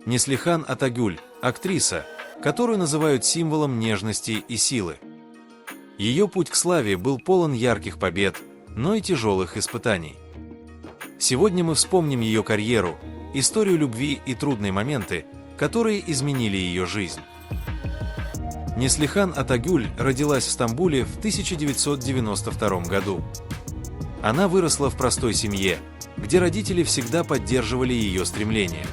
Неслихан Атагюль – актриса, которую называют символом нежности и силы. Ее путь к славе был полон ярких побед, но и тяжелых испытаний. Сегодня мы вспомним ее карьеру, историю любви и трудные моменты, которые изменили ее жизнь. Неслихан Атагюль родилась в Стамбуле в 1992 году. Она выросла в простой семье, где родители всегда поддерживали ее стремления.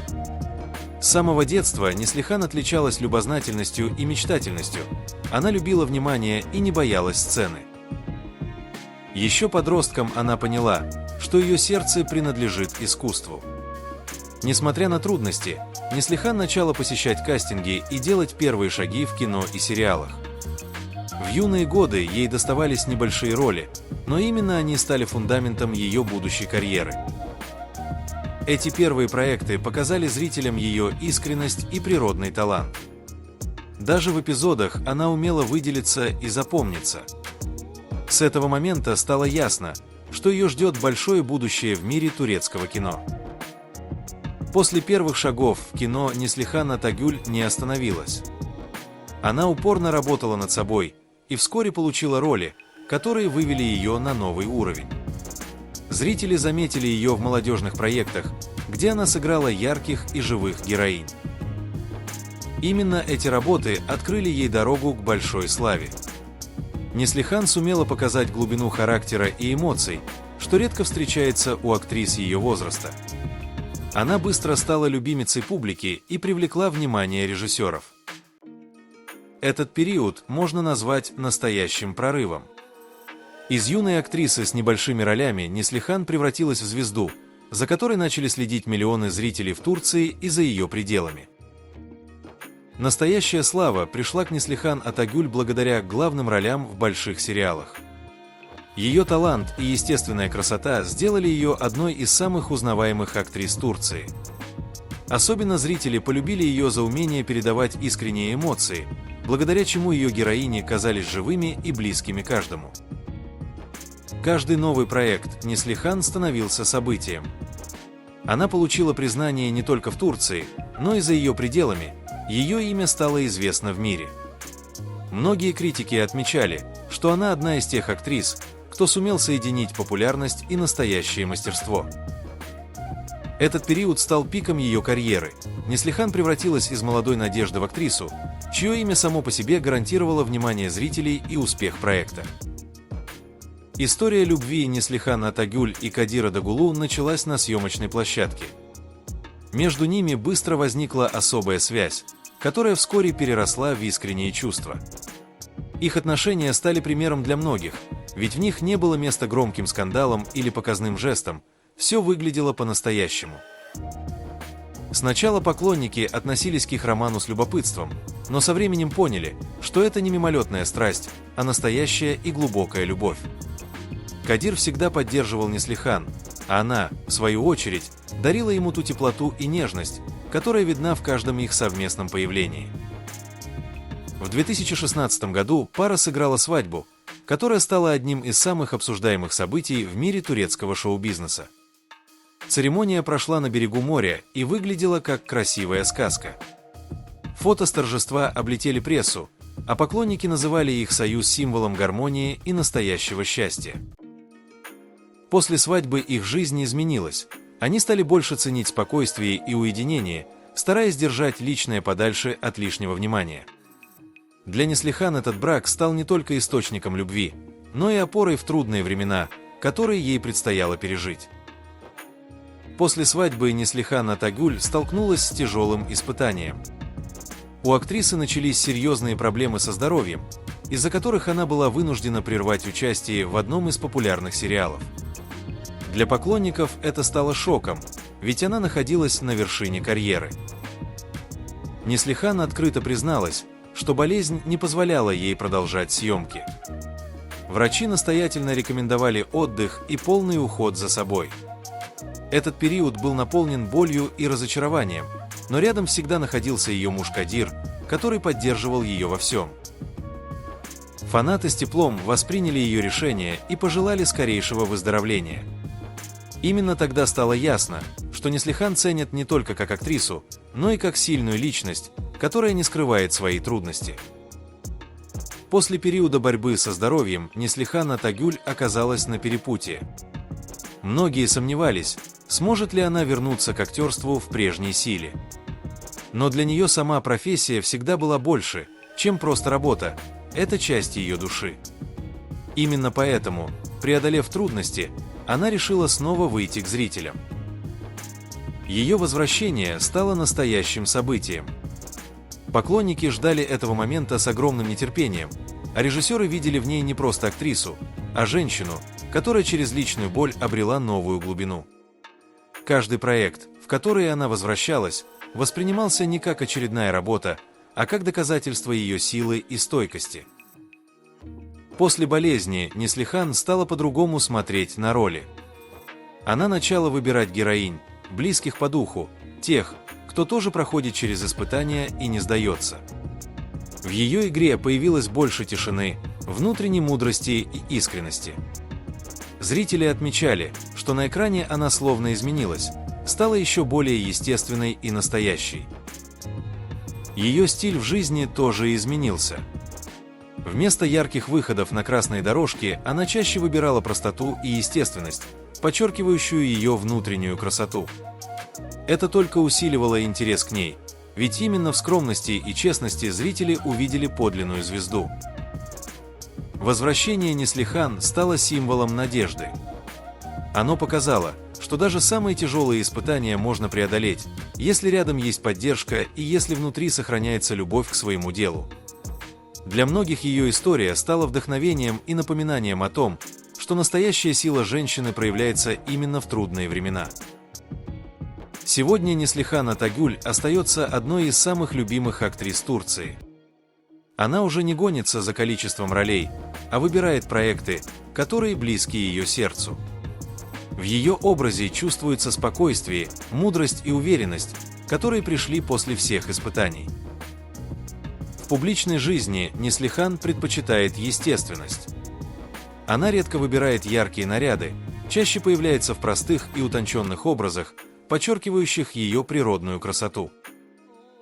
С самого детства Неслихан отличалась любознательностью и мечтательностью. Она любила внимание и не боялась сцены. Еще подростком она поняла, что ее сердце принадлежит искусству. Несмотря на трудности, Неслихан начала посещать кастинги и делать первые шаги в кино и сериалах. В юные годы ей доставались небольшие роли, но именно они стали фундаментом ее будущей карьеры. Эти первые проекты показали зрителям ее искренность и природный талант. Даже в эпизодах она умела выделиться и запомниться. С этого момента стало ясно, что ее ждет большое будущее в мире турецкого кино. После первых шагов в кино Неслихан Атагюль не остановилась. Она упорно работала над собой и вскоре получила роли, которые вывели ее на новый уровень. Зрители заметили ее в молодежных проектах, где она сыграла ярких и живых героинь. Именно эти работы открыли ей дорогу к большой славе. Неслихан сумела показать глубину характера и эмоций, что редко встречается у актрис ее возраста. Она быстро стала любимицей публики и привлекла внимание режиссеров. Этот период можно назвать настоящим прорывом. Из юной актрисы с небольшими ролями Неслихан превратилась в звезду, за которой начали следить миллионы зрителей в Турции и за ее пределами. Настоящая слава пришла к Неслихан Атагюль благодаря главным ролям в больших сериалах. Ее талант и естественная красота сделали ее одной из самых узнаваемых актрис Турции. Особенно зрители полюбили ее за умение передавать искренние эмоции, благодаря чему ее героини казались живыми и близкими каждому. Каждый новый проект Неслихан становился событием. Она получила признание не только в Турции, но и за ее пределами. Ее имя стало известно в мире. Многие критики отмечали, что она одна из тех актрис, кто сумел соединить популярность и настоящее мастерство. Этот период стал пиком ее карьеры. Неслихан превратилась из молодой надежды в актрису, чье имя само по себе гарантировало внимание зрителей и успех проекта. История любви Неслихан Атагюль и Кадира Дагулу началась на съемочной площадке. Между ними быстро возникла особая связь, которая вскоре переросла в искренние чувства. Их отношения стали примером для многих, ведь в них не было места громким скандалам или показным жестам, все выглядело по-настоящему. Сначала поклонники относились к их роману с любопытством, но со временем поняли, что это не мимолетная страсть, а настоящая и глубокая любовь. Кадир всегда поддерживал Неслихан, а она, в свою очередь, дарила ему ту теплоту и нежность, которая видна в каждом их совместном появлении. В 2016 году пара сыграла свадьбу, которая стала одним из самых обсуждаемых событий в мире турецкого шоу-бизнеса. Церемония прошла на берегу моря и выглядела как красивая сказка. Фото с торжества облетели прессу, а поклонники называли их союз символом гармонии и настоящего счастья. После свадьбы их жизнь изменилась. Они стали больше ценить спокойствие и уединение, стараясь держать личное подальше от лишнего внимания. Для Неслихан этот брак стал не только источником любви, но и опорой в трудные времена, которые ей предстояло пережить. После свадьбы Неслихан Атагюль столкнулась с тяжелым испытанием. У актрисы начались серьезные проблемы со здоровьем, из-за которых она была вынуждена прервать участие в одном из популярных сериалов. Для поклонников это стало шоком, ведь она находилась на вершине карьеры. Неслихан открыто призналась, что болезнь не позволяла ей продолжать съемки. Врачи настоятельно рекомендовали отдых и полный уход за собой. Этот период был наполнен болью и разочарованием, но рядом всегда находился ее муж Кадир, который поддерживал ее во всем. Фанаты с теплом восприняли ее решение и пожелали скорейшего выздоровления. Именно тогда стало ясно, что Неслихан ценят не только как актрису, но и как сильную личность, которая не скрывает свои трудности. После периода борьбы со здоровьем Неслихан Атагюль оказалась на перепутье. Многие сомневались, сможет ли она вернуться к актерству в прежней силе. Но для нее сама профессия всегда была больше, чем просто работа, это часть ее души. Именно поэтому, преодолев трудности, она решила снова выйти к зрителям. Ее возвращение стало настоящим событием. Поклонники ждали этого момента с огромным нетерпением, а режиссеры видели в ней не просто актрису, а женщину, которая через личную боль обрела новую глубину. Каждый проект, в который она возвращалась, воспринимался не как очередная работа, а как доказательство ее силы и стойкости. После болезни Неслихан стала по-другому смотреть на роли. Она начала выбирать героинь, близких по духу, тех, кто тоже проходит через испытания и не сдается. В ее игре появилось больше тишины, внутренней мудрости и искренности. Зрители отмечали, что на экране она словно изменилась, стала еще более естественной и настоящей. Ее стиль в жизни тоже изменился. Вместо ярких выходов на красной дорожке она чаще выбирала простоту и естественность, подчеркивающую ее внутреннюю красоту. Это только усиливало интерес к ней, ведь именно в скромности и честности зрители увидели подлинную звезду. Возвращение Неслихан стало символом надежды. Оно показало, что даже самые тяжелые испытания можно преодолеть, если рядом есть поддержка и если внутри сохраняется любовь к своему делу. Для многих ее история стала вдохновением и напоминанием о том, что настоящая сила женщины проявляется именно в трудные времена. Сегодня Неслихан Атагюль остается одной из самых любимых актрис Турции. Она уже не гонится за количеством ролей, а выбирает проекты, которые близки ее сердцу. В ее образе чувствуется спокойствие, мудрость и уверенность, которые пришли после всех испытаний. В публичной жизни Неслихан предпочитает естественность. Она редко выбирает яркие наряды, чаще появляется в простых и утонченных образах, подчеркивающих ее природную красоту.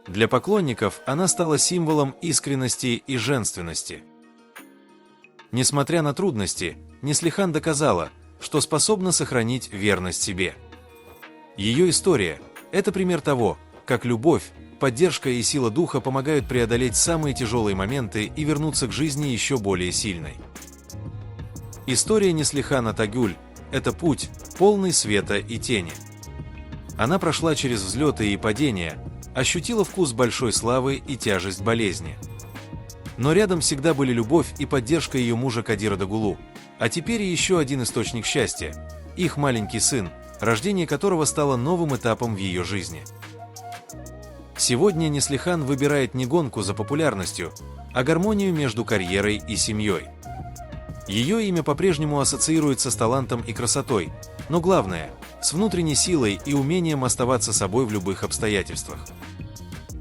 Для поклонников она стала символом искренности и женственности. Несмотря на трудности, Неслихан доказала, что способна сохранить верность себе. Ее история – это пример того, как любовь, поддержка и сила духа помогают преодолеть самые тяжелые моменты и вернуться к жизни еще более сильной. История Неслихан Атагюль – это путь, полный света и тени. Она прошла через взлеты и падения, ощутила вкус большой славы и тяжесть болезни. Но рядом всегда были любовь и поддержка ее мужа Кадира Дагулу, а теперь еще один источник счастья – их маленький сын, рождение которого стало новым этапом в ее жизни. Сегодня Неслихан выбирает не гонку за популярностью, а гармонию между карьерой и семьей. Ее имя по-прежнему ассоциируется с талантом и красотой, но главное – с внутренней силой и умением оставаться собой в любых обстоятельствах.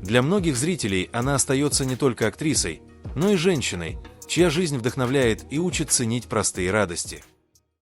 Для многих зрителей она остается не только актрисой, но и женщиной, чья жизнь вдохновляет и учит ценить простые радости.